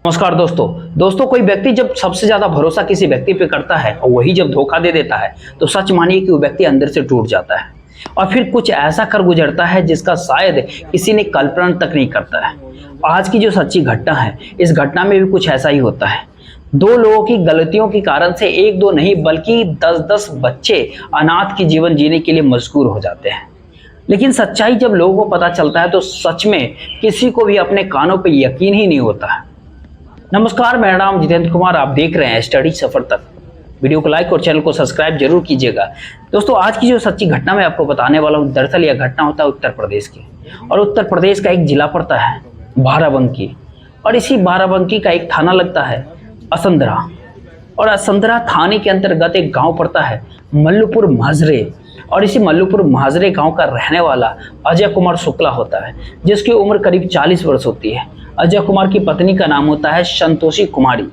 नमस्कार दोस्तों कोई व्यक्ति जब सबसे ज्यादा भरोसा किसी व्यक्ति पे करता है और वही जब धोखा दे देता है तो सच मानिए कि वो व्यक्ति अंदर से टूट जाता है और फिर कुछ ऐसा कर गुजरता है जिसका शायद किसी ने कल्पना तक नहीं करता है। आज की जो सच्ची घटना है, इस घटना में भी कुछ ऐसा ही होता है। दो लोगों की गलतियों के कारण से एक दो नहीं बल्कि 10-10 बच्चे अनाथ की जीवन जीने के लिए मजबूर हो जाते हैं। लेकिन सच्चाई जब लोगों को पता चलता है तो सच में किसी को भी अपने कानों पर यकीन ही नहीं होता है। नमस्कार, मेरा नाम जितेंद्र कुमार, आप देख रहे हैं स्टडी सफर तक। वीडियो को लाइक और चैनल को सब्सक्राइब जरूर कीजिएगा। दोस्तों, आज की जो सच्ची घटना मैं आपको बताने वाला हूँ, दरअसल यह घटना होता है उत्तर प्रदेश की, और उत्तर प्रदेश का एक जिला पड़ता है बाराबंकी, और इसी बाराबंकी का एक थाना लगता है असंदरा, और असंदरा थाने के अंतर्गत एक गाँव पड़ता है मल्लुपुर माजरे, और इसी मल्लुपुर माजरे गांव का रहने वाला अजय कुमार शुक्ला होता है, जिसकी उम्र करीब 40 वर्ष होती है। अजय कुमार की पत्नी का नाम होता है संतोषी कुमारी,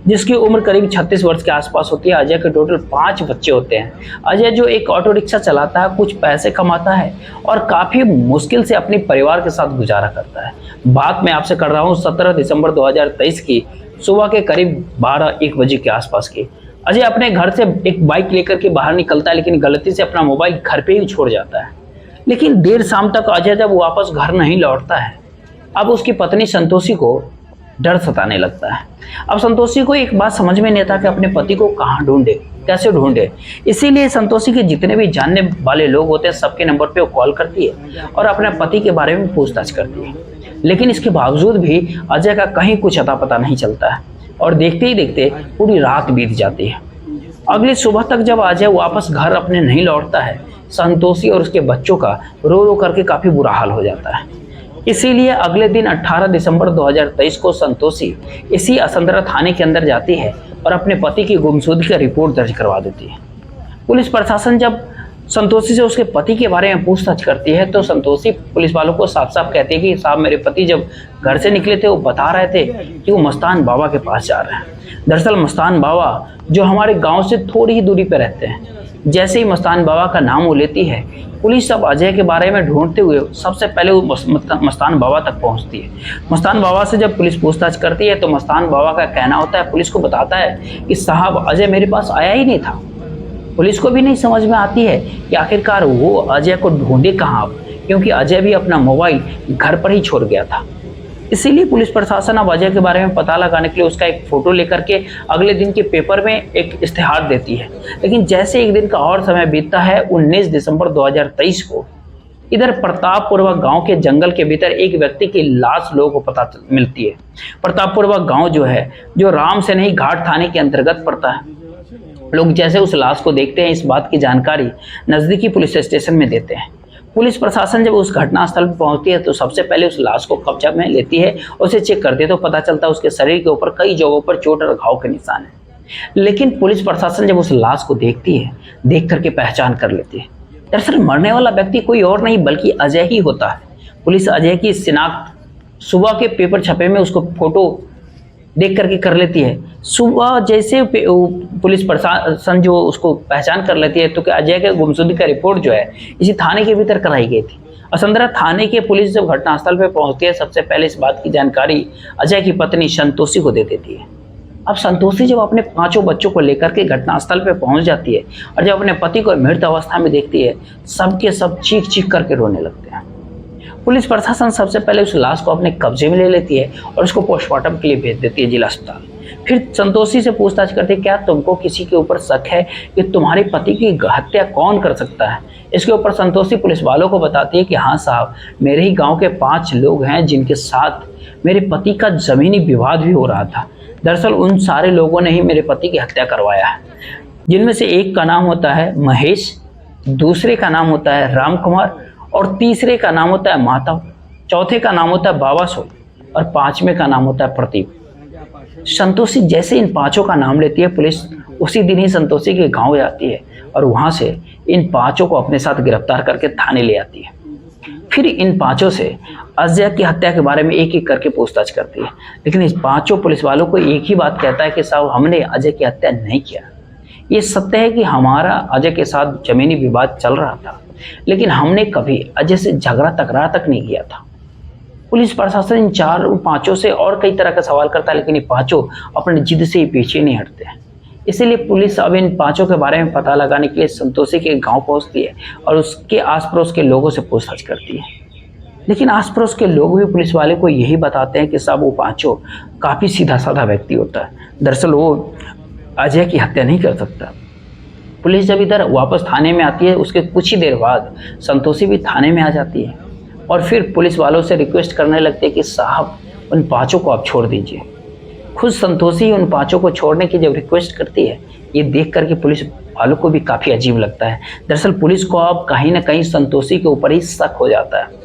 जिसकी उम्र करीब 36 वर्ष के आसपास होती है। अजय के टोटल 5 बच्चे होते हैं। अजय जो एक ऑटो रिक्शा चलाता है, कुछ पैसे कमाता है और काफ़ी मुश्किल से अपने परिवार के साथ गुजारा करता है। बात मैं आपसे कर रहा हूँ 17 दिसंबर 2023 की सुबह के करीब 12-1 बजे के आसपास की। अजय अपने घर से एक बाइक लेकर के बाहर निकलता है, लेकिन गलती से अपना मोबाइल घर पे ही छोड़ जाता है। लेकिन देर शाम तक अजय जब वापस घर नहीं लौटता है, अब उसकी पत्नी संतोषी को डर सताने लगता है। अब संतोषी को एक बात समझ में नहीं आता कि अपने पति को कहाँ ढूंढे, कैसे ढूंढे। इसीलिए संतोषी के जितने भी जानने वाले लोग होते हैं, सबके नंबर पे वो कॉल करती है और अपने पति के बारे में पूछताछ करती है। लेकिन इसके बावजूद भी अजय का कहीं कुछ अता पता नहीं चलता है, और देखते ही देखते पूरी रात बीत जाती है। अगली सुबह तक जब अजय वापस घर अपने नहीं लौटता है, संतोषी और उसके बच्चों का रो रो करके काफी बुरा हाल हो जाता है। इसीलिए अगले दिन 18 दिसंबर 2023 को संतोषी इसी असंदरा थाने के अंदर जाती है और अपने पति की गुमशुदगी का रिपोर्ट दर्ज करवा देती है। पुलिस प्रशासन जब संतोषी से उसके पति के बारे में पूछताछ करती है तो संतोषी पुलिस वालों को साफ साफ कहती है कि साहब, मेरे पति जब घर से निकले थे वो बता रहे थे कि वो मस्तान बाबा के पास जा रहे हैं। दरअसल मस्तान बाबा जो हमारे गांव से थोड़ी ही दूरी पर रहते हैं। जैसे ही मस्तान बाबा का नाम वो लेती है, पुलिस अब अजय के बारे में ढूंढते हुए सबसे पहले वो मस्तान बाबा तक पहुंचती है। मस्तान बाबा से जब पुलिस पूछताछ करती है तो मस्तान बाबा का कहना होता है, पुलिस को बताता है कि साहब, अजय मेरे पास आया ही नहीं था। पुलिस को भी नहीं समझ में आती है कि आखिरकार वो अजय को ढूंढे कहाँ, क्योंकि अजय भी अपना मोबाइल घर पर ही छोड़ गया था। इसीलिए पुलिस प्रशासन अब अजय के बारे में पता लगाने के लिए उसका एक फोटो लेकर के अगले दिन के पेपर में एक इश्तिहार देती है। लेकिन जैसे एक दिन का और समय बीतता है, 19 दिसंबर 2023 को इधर प्रतापपुरवा गांव के जंगल के भीतर एक व्यक्ति की लाश लोगों को पता मिलती है। प्रतापपुरवा गांव जो है, जो राम से नहीं घाट थाने के अंतर्गत पड़ता है। लोग जैसे उस लाश को देखते हैं, इस बात की जानकारी नजदीकी पुलिस स्टेशन में देते हैं। पुलिस प्रशासन जब उस घटनास्थल पर पहुंचती है तो सबसे पहले उस लाश को कब्जा में लेती है और उसे चेक करती है तो पता चलता है उसके शरीर के ऊपर कई जगहों पर चोट और घाव के निशान है। लेकिन पुलिस प्रशासन जब उस लाश को देखती है, देख करके पहचान कर लेती है। दरअसल मरने वाला व्यक्ति कोई और नहीं बल्कि अजय ही होता है। पुलिस अजय की शिनाख्त सुबह के पेपर छपे में उसको फोटो देख करके कर लेती है। सुबह जैसे पुलिस प्रशासन जो उसको पहचान कर लेती है तो कि अजय के गुमशुदगी का रिपोर्ट जो है इसी थाने के भीतर कराई गई थी। असंदरा थाने के पुलिस जब घटनास्थल पर पहुंचती है, सबसे पहले इस बात की जानकारी अजय की पत्नी संतोषी को दे देती है। अब संतोषी जब अपने 5 बच्चों को लेकर के घटनास्थल पर पहुंच जाती है और जब अपने पति को मृत अवस्था में देखती है, सबके सब चीख चीख करके रोने लगते हैं। पुलिस प्रशासन सबसे पहले उस लाश को अपने कब्जे में ले लेती है और उसको पोस्टमार्टम के लिए भेज देती है जिला अस्पताल। फिर संतोषी से पूछताछ करती है, क्या तुमको किसी के ऊपर शक है कि तुम्हारे पति की हत्या कौन कर सकता है? इसके ऊपर संतोषी पुलिस वालों को बताती है कि हाँ साहब, मेरे ही गांव के 5 लोग हैं जिनके साथ मेरे पति का जमीनी विवाद भी हो रहा था। दरअसल उन सारे लोगों ने ही मेरे पति की हत्या करवाया है, जिनमें से एक का नाम होता है महेश, दूसरे का नाम होता है राम कुमार, और तीसरे का नाम होता है माधव, चौथे का नाम होता है बाबासो और 5वें का नाम होता है प्रदीप। संतोषी जैसे इन 5 का नाम लेती है, पुलिस उसी दिन ही संतोषी के गांव जाती है और वहां से इन 5 को अपने साथ गिरफ्तार करके थाने ले आती है। फिर इन 5 से अजय की हत्या के बारे में एक एक करके पूछताछ करती है। लेकिन इस 5 पुलिस वालों को एक ही बात कहता है कि साहब, हमने अजय की हत्या नहीं किया। ये सत्य है कि हमारा अजय के साथ जमीनी विवाद चल रहा था, लेकिन हमने कभी अजय से झगड़ा तकरार तक नहीं किया था। पुलिस प्रशासन इन पांचों से और कई तरह का सवाल करता है, लेकिन ये पांचों अपनी जिद से ही पीछे नहीं हटते हैं। इसीलिए पुलिस अब इन पांचों के बारे में पता लगाने के लिए संतोषी के गांव पहुंचती है और उसके आस पड़ोस के लोगों से पूछताछ करती है। लेकिन आस पड़ोस के लोग भी पुलिस वाले को यही बताते हैं कि साहब वो पांचों काफी सीधा साधा व्यक्ति होता है, दरअसल वो अजय की हत्या नहीं कर सकता। पुलिस जब इधर वापस थाने में आती है, उसके कुछ ही देर बाद संतोषी भी थाने में आ जाती है और फिर पुलिस वालों से रिक्वेस्ट करने लगते हैं कि साहब उन पांचों को आप छोड़ दीजिए। खुद संतोषी उन पांचों को छोड़ने की जब रिक्वेस्ट करती है, ये देख करके पुलिस वालों को भी काफ़ी अजीब लगता है। दरअसल पुलिस को अब कहीं ना कहीं संतोषी के ऊपर ही शक हो जाता है।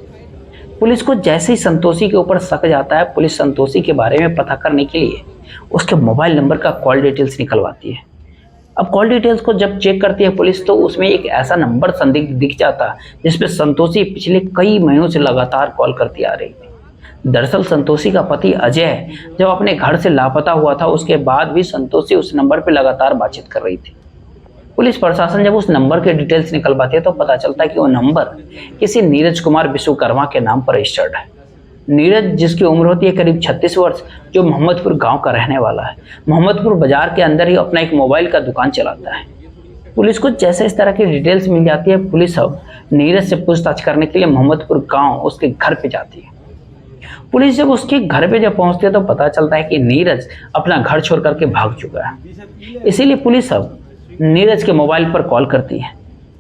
पुलिस को जैसे ही संतोषी के ऊपर शक जाता है, पुलिस संतोषी के बारे में पता करने के लिए उसके मोबाइल नंबर का कॉल डिटेल्स निकलवाती है। अब कॉल डिटेल्स को जब चेक करती है पुलिस, तो उसमें एक ऐसा नंबर संदिग्ध दिख जाता है जिसपे संतोषी पिछले कई महीनों से लगातार कॉल करती आ रही थी। दरअसल संतोषी का पति अजय जब अपने घर से लापता हुआ था, उसके बाद भी संतोषी उस नंबर पर लगातार बातचीत कर रही थी। पुलिस प्रशासन जब उस नंबर के डिटेल्स निकलवाती है तो पता चलता है कि वो नंबर किसी नीरज कुमार विश्वकर्मा के नाम पर रजिस्टर्ड है। नीरज, जिसकी उम्र होती है करीब 36 वर्ष, जो मोहम्मदपुर गांव का रहने वाला है, मोहम्मदपुर बाजार के अंदर ही अपना एक मोबाइल का दुकान चलाता है। पुलिस को जैसे इस तरह की डिटेल्स मिल जाती है, पुलिस अब नीरज से पूछताछ करने के लिए मोहम्मदपुर गांव उसके घर पे जाती है। पुलिस जब उसके घर पे जब पहुंचती है तो पता चलता है कि नीरज अपना घर छोड़ करके भाग चुका है। इसीलिए पुलिस अब नीरज के मोबाइल पर कॉल करती है,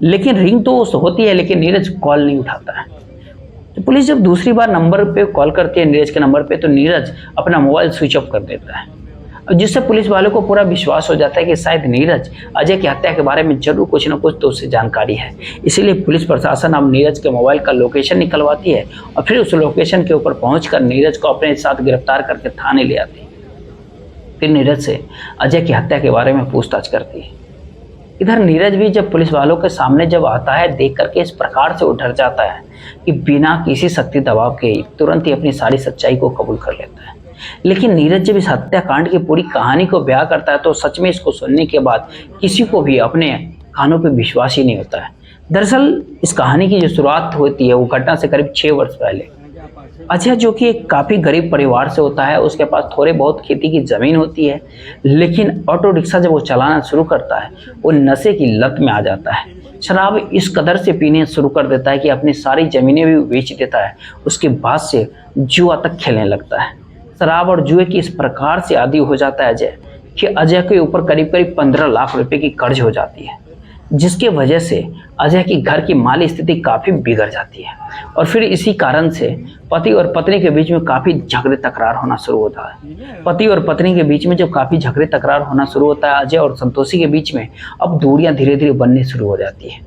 लेकिन रिंग तो होती है, लेकिन नीरज कॉल नहीं उठाता है। तो पुलिस जब दूसरी बार नंबर पे कॉल करती है, नीरज के नंबर पे, तो नीरज अपना मोबाइल स्विच ऑफ कर देता है, जिससे पुलिस वालों को पूरा विश्वास हो जाता है कि शायद नीरज अजय की हत्या के बारे में जरूर कुछ न कुछ तो उससे जानकारी है। इसीलिए पुलिस प्रशासन अब नीरज के मोबाइल का लोकेशन निकलवाती है और फिर उस लोकेशन के ऊपर पहुंचकर नीरज को अपने साथ गिरफ्तार करके थाने ले आती है। फिर नीरज से अजय की हत्या के बारे में पूछताछ करती है। इधर नीरज भी जब पुलिस वालों के सामने जब आता है, देख करके इस प्रकार से वो डर जाता है कि बिना किसी शक्ति दबाव के तुरंत ही अपनी सारी सच्चाई को कबूल कर लेता है। लेकिन नीरज जब इस हत्याकांड की पूरी कहानी को बयां करता है तो सच में इसको सुनने के बाद किसी को भी अपने कानों पर विश्वास ही नहीं होता है। दरअसल इस कहानी की जो शुरुआत होती है वो घटना से करीब 6 वर्ष पहले। अजय, जो कि एक काफ़ी गरीब परिवार से होता है, उसके पास थोड़े बहुत खेती की ज़मीन होती है, लेकिन ऑटो रिक्शा जब वो चलाना शुरू करता है, वो नशे की लत में आ जाता है। शराब इस कदर से पीने शुरू कर देता है कि अपनी सारी ज़मीनें भी बेच देता है। उसके बाद से जुआ तक खेलने लगता है। शराब और जुए की इस प्रकार से आदी हो जाता है अजय कि अजय के ऊपर करीब करीब 15 लाख रुपए की कर्ज हो जाती है, जिसके वजह से अजय की घर की माली स्थिति काफ़ी बिगड़ जाती है। और फिर इसी कारण से पति और पत्नी के बीच में काफ़ी झगड़े तकरार होना शुरू होता है। पति और पत्नी के बीच में जब काफ़ी झगड़े तकरार होना शुरू होता है, अजय और संतोषी के बीच में अब दूरियां धीरे धीरे बनने शुरू हो जाती है।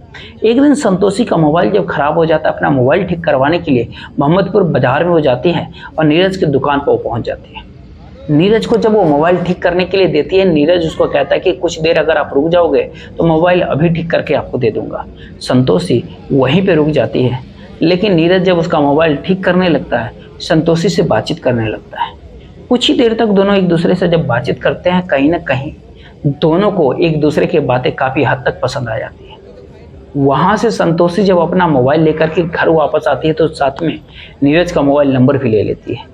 एक दिन संतोषी का मोबाइल जब खराब हो जाता है, अपना मोबाइल ठीक करवाने के लिए मोहम्मदपुर बाजार में वो जाती है और नीरज की दुकान पर वो पहुँच जाती है। नीरज को जब वो मोबाइल ठीक करने के लिए देती है, नीरज उसको कहता है कि कुछ देर अगर आप रुक जाओगे तो मोबाइल अभी ठीक करके आपको दे दूंगा। संतोषी वहीं पे रुक जाती है, लेकिन नीरज जब उसका मोबाइल ठीक करने लगता है, संतोषी से बातचीत करने लगता है। कुछ ही देर तक दोनों एक दूसरे से जब बातचीत करते हैं, कहीं ना कहीं दोनों को एक दूसरे की बातें काफ़ी हद तक पसंद आ जाती है। वहाँ से संतोषी जब अपना मोबाइल लेकर के घर वापस आती है तो साथ में नीरज का मोबाइल नंबर भी ले लेती है।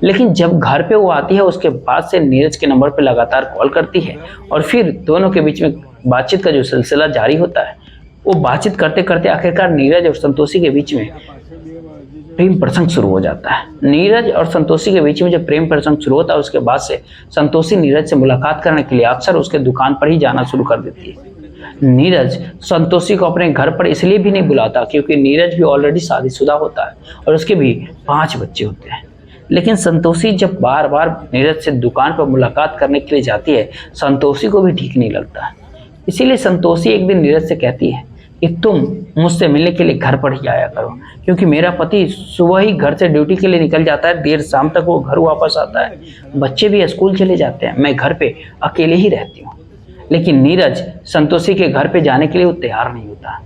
लेकिन जब घर पे वो आती है, उसके बाद से नीरज के नंबर पे लगातार कॉल करती है और फिर दोनों के बीच में बातचीत का जो सिलसिला जारी होता है, वो बातचीत करते करते आखिरकार नीरज और संतोषी के बीच में प्रेम प्रसंग शुरू हो जाता है। नीरज और संतोषी के बीच में जब प्रेम प्रसंग शुरू होता है, उसके बाद से संतोषी नीरज से मुलाकात करने के लिए अक्सर उसके दुकान पर ही जाना शुरू कर देती है। नीरज संतोषी को अपने घर पर इसलिए भी नहीं बुलाता क्योंकि नीरज भी ऑलरेडी शादीशुदा होता है और उसके भी 5 बच्चे होते हैं। लेकिन संतोषी जब बार बार नीरज से दुकान पर मुलाकात करने के लिए जाती है, संतोषी को भी ठीक नहीं लगता। इसीलिए संतोषी एक दिन नीरज से कहती है कि तुम मुझसे मिलने के लिए घर पर ही आया करो, क्योंकि मेरा पति सुबह ही घर से ड्यूटी के लिए निकल जाता है, देर शाम तक वो घर वापस आता है, बच्चे भी स्कूल चले जाते हैं, मैं घर पे अकेले ही रहती हूँ। लेकिन नीरज संतोषी के घर पे जाने के लिए वो तैयार नहीं होता।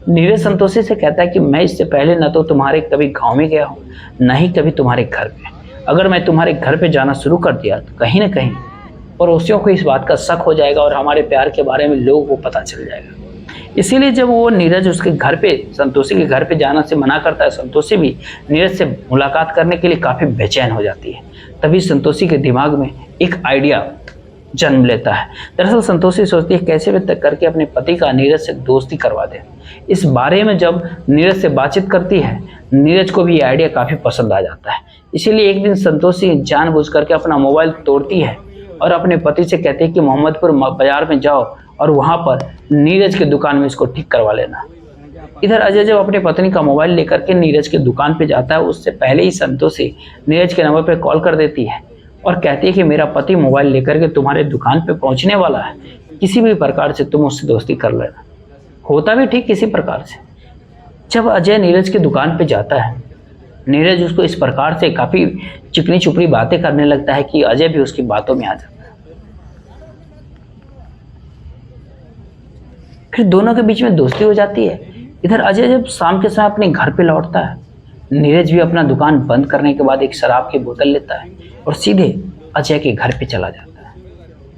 नीरज संतोषी से कहता है कि मैं इससे पहले न तो तुम्हारे कभी गांव में गया हूँ, न ही कभी तुम्हारे घर पे। अगर मैं तुम्हारे घर पे जाना शुरू कर दिया तो कहीं ना कहीं पड़ोसियों को इस बात का शक हो जाएगा और हमारे प्यार के बारे में लोगों को पता चल जाएगा। इसीलिए जब वो नीरज उसके घर पे, संतोषी के घर पे जाना से मना करता है, संतोषी भी नीरज से मुलाकात करने के लिए काफ़ी बेचैन हो जाती है। तभी संतोषी के दिमाग में एक आइडिया जन्म लेता है। दरअसल संतोषी सोचती है कैसे भी तक करके अपने पति का नीरज से दोस्ती करवा दे। इस बारे में जब नीरज से बातचीत करती है, नीरज को भी ये आइडिया काफ़ी पसंद आ जाता है। इसीलिए एक दिन संतोषी जानबूझ करके अपना मोबाइल तोड़ती है और अपने पति से कहती है कि मोहम्मदपुर बाजार में जाओ और वहाँ पर नीरज की दुकान में इसको ठीक करवा लेना। इधर अजय जब अपनी पत्नी का मोबाइल लेकर के नीरज की दुकान पे जाता है, उससे पहले ही संतोषी नीरज के नंबर पे कॉल कर देती है और कहती है कि मेरा पति मोबाइल लेकर के तुम्हारे दुकान पे पहुंचने वाला है, किसी भी प्रकार से तुम उससे दोस्ती कर लेना। होता भी ठीक किसी प्रकार से। जब अजय नीरज की दुकान पे जाता है, नीरज उसको इस प्रकार से काफ़ी चिकनी चुपड़ी बातें करने लगता है कि अजय भी उसकी बातों में आ जाता है। फिर दोनों के बीच में दोस्ती हो जाती है। इधर अजय जब शाम के समय अपने घर पे लौटता है, नीरज भी अपना दुकान बंद करने के बाद एक शराब की बोतल लेता है और सीधे अजय के घर पे चला जाता है।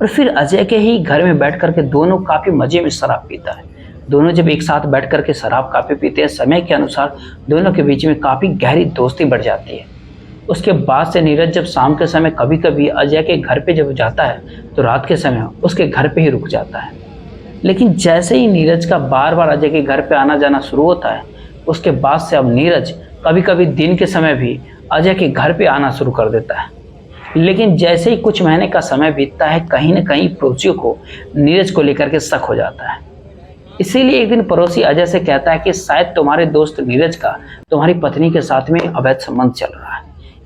और फिर अजय के ही घर में बैठ करके दोनों काफ़ी मज़े में शराब पीता है। दोनों जब एक साथ बैठ करके शराब काफ़ी पीते हैं, समय के अनुसार दोनों के बीच में काफ़ी गहरी दोस्ती बढ़ जाती है। उसके बाद से नीरज जब शाम के समय कभी कभी अजय के घर पे जब जाता है तो रात के समय उसके घर पे ही रुक जाता है। लेकिन जैसे ही नीरज का बार बार अजय के घर पे आना जाना शुरू होता है, उसके बाद से अब नीरज कभी कभी दिन के समय भी अजय के घर पे आना शुरू कर देता है। लेकिन जैसे ही कुछ महीने का समय बीतता है, कहीं ना कहीं पड़ोसियों को नीरज को लेकर के शक हो जाता है। इसीलिए एक दिन पड़ोसी अजय से कहता है कि शायद तुम्हारे दोस्त नीरज का तुम्हारी पत्नी के साथ में अवैध संबंध चल रहा है,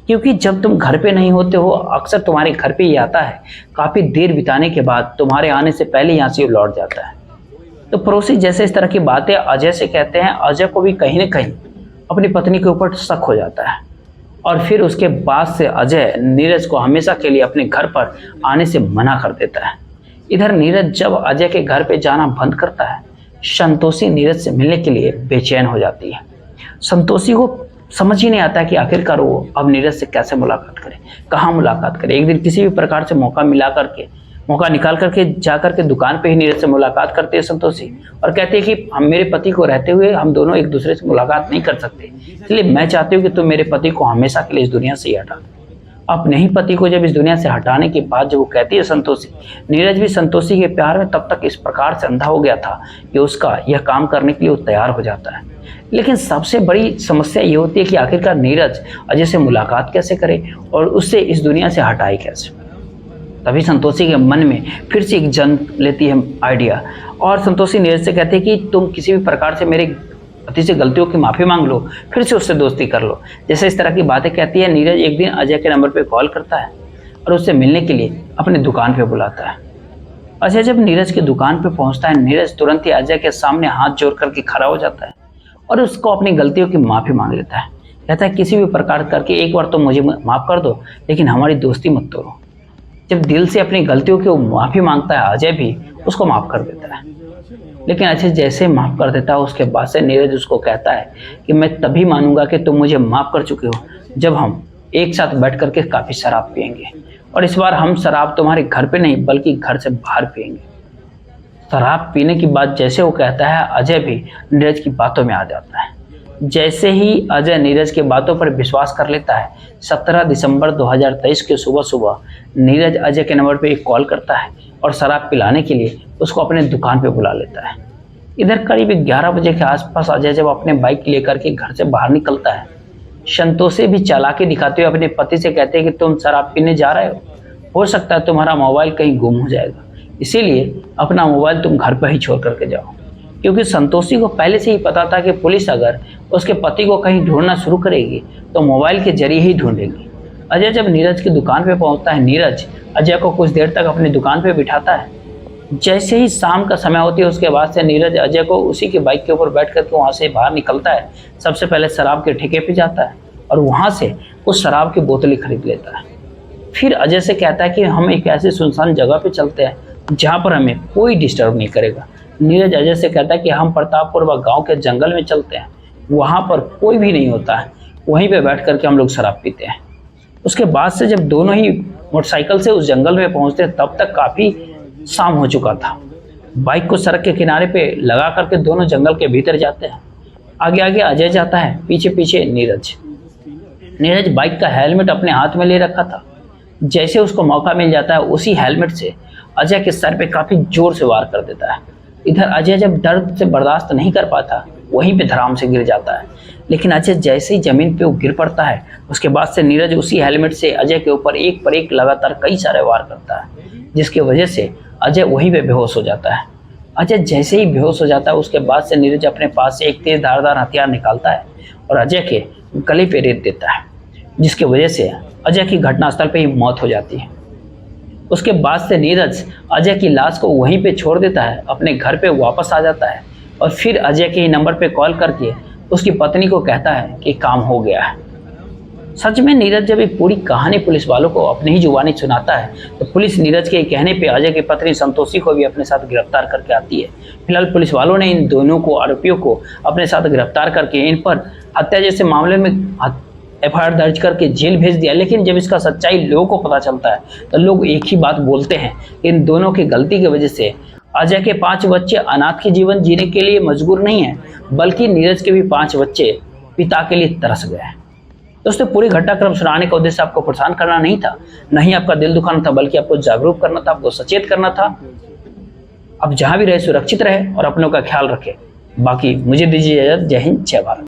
क्योंकि जब तुम घर पे नहीं होते हो अक्सर तुम्हारे घर पे ही आता है। काफ़ी देर बिताने के बाद तुम्हारे आने से पहले यहाँ से लौट जाता है। तो पड़ोसी जैसे इस तरह की बातें अजय से कहते हैं, अजय को भी कहीं ना कहीं अपनी पत्नी के ऊपर शक हो जाता है। और फिर उसके बाद से अजय नीरज को हमेशा के लिए अपने घर पर आने से मना कर देता है। इधर नीरज जब अजय के घर पे जाना बंद करता है, संतोषी नीरज से मिलने के लिए बेचैन हो जाती है। संतोषी को समझ ही नहीं आता कि आखिरकार वो अब नीरज से कैसे मुलाकात करे, कहाँ मुलाकात करे। एक दिन किसी भी प्रकार से मौका निकाल करके जा करके दुकान पे ही नीरज से मुलाकात करती है संतोषी और कहती है कि हम मेरे पति को रहते हुए हम दोनों एक दूसरे से मुलाकात नहीं कर सकते, इसलिए मैं चाहती हूँ कि तुम मेरे पति को हमेशा के लिए इस दुनिया से ही हटा दो। अपने ही पति को जब इस दुनिया से हटाने के बाद जब वो कहती है संतोषी, नीरज भी संतोषी के प्यार में तब तक इस प्रकार से अंधा हो गया था कि उसका यह काम करने के लिए वो तैयार हो जाता है। लेकिन सबसे बड़ी समस्या ये होती है कि आखिरकार नीरज अजय से मुलाकात कैसे करे और उससे इस दुनिया से हटाए कैसे। तभी संतोषी के मन में फिर से एक जन्म लेती है आइडिया और संतोषी नीरज से कहती है कि तुम किसी भी प्रकार से मेरे पति से गलतियों की माफ़ी मांग लो, फिर से उससे दोस्ती कर लो। जैसे इस तरह की बातें कहती है, नीरज एक दिन अजय के नंबर पे कॉल करता है और उससे मिलने के लिए अपनी दुकान पे बुलाता है। अजय जब नीरज की दुकान पे पहुंचता है, नीरज तुरंत ही अजय के सामने हाथ जोड़ करके खड़ा हो जाता है और उसको अपनी गलतियों की माफ़ी मांग लेता है। कहता है किसी भी प्रकार करके एक बार तो मुझे माफ़ कर दो, लेकिन हमारी दोस्ती मत तोड़ो। जब दिल से अपनी गलतियों की माफ़ी मांगता है, अजय भी उसको माफ़ कर देता है। लेकिन अजय जैसे माफ़ कर देता है, उसके बाद से नीरज उसको कहता है कि मैं तभी मानूंगा कि तुम मुझे माफ़ कर चुके हो जब हम एक साथ बैठ करके काफ़ी शराब पियेंगे, और इस बार हम शराब तुम्हारे घर पे नहीं बल्कि घर से बाहर पियेंगे। शराब पीने की बात जैसे वो कहता है, अजय भी नीरज की बातों में आ जाता है। जैसे ही अजय नीरज की बातों पर विश्वास कर लेता है, 17 दिसंबर 2023 के सुबह सुबह नीरज अजय के नंबर पे एक कॉल करता है और शराब पिलाने के लिए उसको अपने दुकान पे बुला लेता है। इधर करीब 11 बजे के आसपास अजय जब अपने बाइक लेकर के घर से बाहर निकलता है, संतोषी भी चालाकी दिखाते हुए अपने पति से कहते हैं कि तुम शराब पीने जा रहे हो सकता है तुम्हारा मोबाइल कहीं गुम हो जाएगा, इसीलिए अपना मोबाइल तुम घर पर ही छोड़ करके जाओ। क्योंकि संतोषी को पहले से ही पता था कि पुलिस अगर उसके पति को कहीं ढूंढना शुरू करेगी तो मोबाइल के जरिए ही ढूंढेगी। अजय जब नीरज की दुकान पे पहुंचता है, नीरज अजय को कुछ देर तक अपनी दुकान पे बिठाता है। जैसे ही शाम का समय होती है, उसके बाद से नीरज अजय को उसी की बाइक के ऊपर बैठ करके वहाँ से बाहर निकलता है। सबसे पहले शराब के ठेके पे जाता है और वहाँ से उस शराब की बोतलें खरीद लेता है। फिर अजय से कहता है कि हम एक ऐसी सुनसान जगह पे चलते हैं जहाँ पर हमें कोई डिस्टर्ब नहीं करेगा। नीरज अजय से कहता है कि हम प्रतापपुर गांव के जंगल में चलते हैं, वहाँ पर कोई भी नहीं होता है, वहीं पे बैठ करके हम लोग शराब पीते हैं। उसके बाद से जब दोनों ही मोटरसाइकिल से उस जंगल में पहुँचते हैं, तब तक काफ़ी शाम हो चुका था। बाइक को सड़क के किनारे पे लगा करके दोनों जंगल के भीतर जाते हैं। आगे आगे अजय जाता है, पीछे पीछे नीरज। नीरज बाइक का हेलमेट अपने हाथ में ले रखा था। जैसे उसको मौका मिल जाता है, उसी हेलमेट से अजय के सर पे काफी जोर से वार कर देता है। इधर अजय जब दर्द से बर्दाश्त नहीं कर पाता, वहीं पे धड़ाम से गिर जाता है। लेकिन अजय जैसे ही जमीन पे वो गिर पड़ता है, उसके बाद से नीरज उसी हेलमेट से अजय के ऊपर एक पर एक लगातार कई सारे वार करता है, जिसकी वजह से अजय वहीं पे बेहोश हो जाता है। अजय जैसे ही बेहोश हो जाता है, उसके बाद से नीरज अपने पास से एक तेज धारदार हथियार निकालता है और अजय के गले पे रेत देता है, जिसकी वजह से अजय की घटनास्थल पे ही मौत हो जाती है। उसके बाद से नीरज अजय की लाश को वहीं पे छोड़ देता है, अपने घर पे वापस आ जाता है और फिर अजय के ही नंबर पे कॉल करके उसकी पत्नी को कहता है कि काम हो गया है। सच में नीरज जब ये पूरी कहानी पुलिस वालों को अपनी ही जुबानी सुनाता है, तो पुलिस नीरज के कहने पे अजय की पत्नी संतोषी को भी अपने साथ गिरफ्तार करके आती है। फिलहाल पुलिस वालों ने इन दोनों को, आरोपियों को अपने साथ गिरफ्तार करके इन पर हत्या जैसे मामले में FIR दर्ज करके जेल भेज दिया। लेकिन जब इसका सच्चाई लोगों को पता चलता है, तो लोग एक ही बात बोलते हैं, इन दोनों की गलती की वजह से अजय के 5 बच्चे अनाथ के जीवन जीने के लिए मजबूर नहीं है, बल्कि नीरज के भी 5 बच्चे पिता के लिए तरस गए। दोस्तों, पूरी घटनाक्रम सुनाने का उद्देश्य आपको परेशान करना नहीं था, नहीं आपका दिल दुखाना था, बल्कि आपको जागरूक करना था, आपको सचेत करना था। अब जहां भी रहे सुरक्षित रहे और अपनों का ख्याल रखें। बाकी मुझे दीजिए इजाजत। जय हिंद, जय भारत।